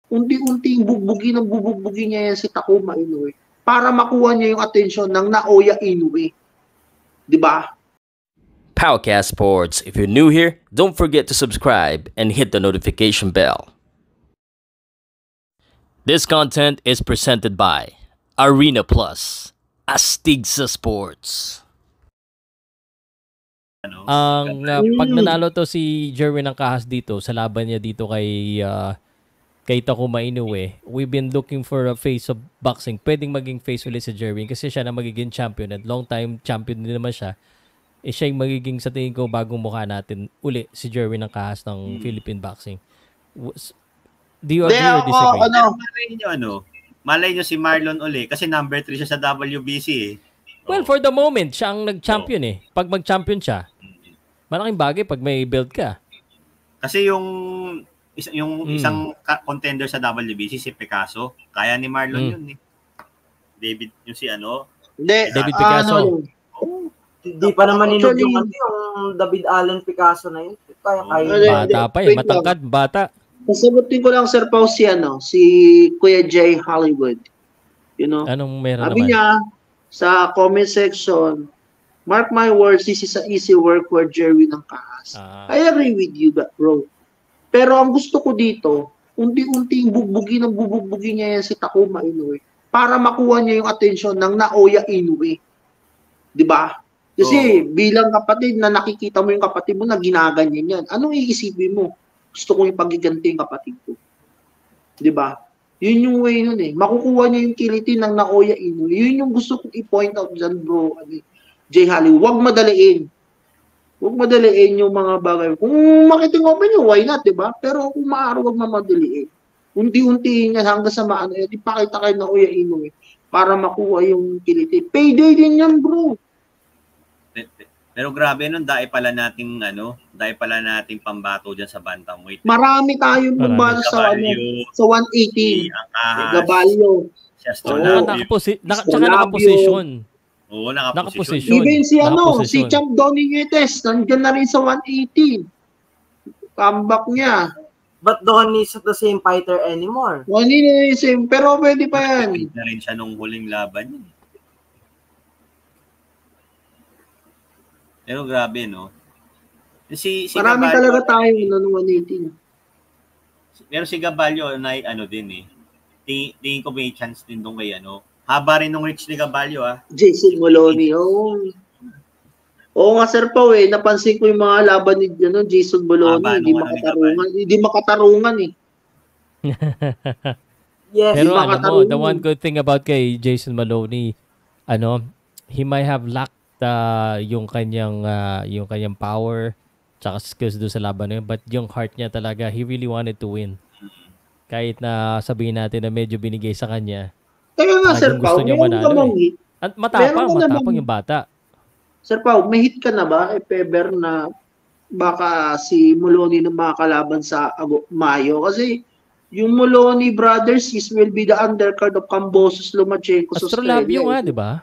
unti-unting bubugbugin niya yan si Takuma Inoue para makuha niya yung atensyon ng Naoya Inoue. Diba? Powercast Sports. If you're new here, don't forget to subscribe and hit the notification bell. This content is presented by Arena Plus, Astigsa Sports. Pag nanalo to si Jerwin ng Kahas dito sa laban niya dito kay Takuma Inoue, we've been looking for a face of boxing. Pwedeng maging face ulit si Jerwin kasi siya na magiging champion at long time champion din naman siya. Siya yung magiging sa tingin ko bagong mukha natin uli si Jerwin ng Kahas ng Philippine boxing. Do you agree or disagree? Malay nyo si Marlon uli kasi number 3 siya sa WBC eh. Well, for the moment, siya ang nag-champion eh. Pag mag-champion siya, malaking bagay pag may belt ka. Kasi yung isang contender sa WBC, si Picasso, kaya ni Marlon yun eh. David, yung si David Picasso. Hindi pa naman ninog yung David Allen Picasso na yun. Bata pa eh, matangkad, bata. Sasagutin ko lang, Sir Pao, si Kuya Jay Hollywood. You know? Anong meron Sabi naman? niya, sa comment section, mark my words, this is an easy work for Jerwin ng Kahas. I agree with you, bro. Pero ang gusto ko dito, unti-unting bubugbugin niya yan si Takuma Inoue para makuha niya yung atensyon ng Naoya Inoue. Diba? Kasi bilang kapatid na nakikita mo yung kapatid mo na ginaganyan yan, anong iisipin mo? Gusto kong ipagiganti yung kapatid ko. Diba? Yun yung way nun eh. Makukuha niya yung kiliti ng Naoya Inoue. Yun yung gusto kong i-point out dyan, bro. Jay Holly, huwag madaliin. Huwag madaliin yung mga bagay. Kung makitingopen nyo, why not, diba? Pero kung maaari, huwag mamadaliin. Unti-unti yan hanggang sa maano. Ipakita kayo Naoya Inoue para makuha yung kiliti. Payday din yan, bro. Pero grabe nun, dahil pala nating pambato dyan sa bantamweight. Marami tayong pambato sa 180. Gabalyo. Tsaka nakaposisyon. Oo, nakaposisyon. Even si Champ Dominguez, nandiyan na rin sa 180. Comeback niya. But Don is the same fighter anymore. Hindi na yung same, pero pwede pa yan. Pwede na rin siya nung huling laban niya. Pero grabe, no? Si marami Gabalyo, talaga tayo noong 118. Pero si Gabalyo, din eh. Tingin ko may chance din doon kay Haba rin nung reach ni Gabalyo, Jason Moloney, Oo nga, Sir Pao, napansin ko yung mga laban ni Jason Moloney. Hindi makatarungan eh. Yes. Pero the one good thing about kay Jason Moloney, he might have lacked yung kanyang power tsaka skills doon sa laban na yun, but yung heart niya talaga, he really wanted to win. Kahit na sabihin natin na medyo binigay sa kanya. Kaya nga, Sir Pao, meron ka bang hit? At matapang yung bata. Sir Pao, may hit ka na ba? If ever na baka si Moloney na makakalaban sa Mayo? Kasi yung Moloney brothers will be the undercard of Kambosos, Lomachenko. Astrolabio nga, di ba?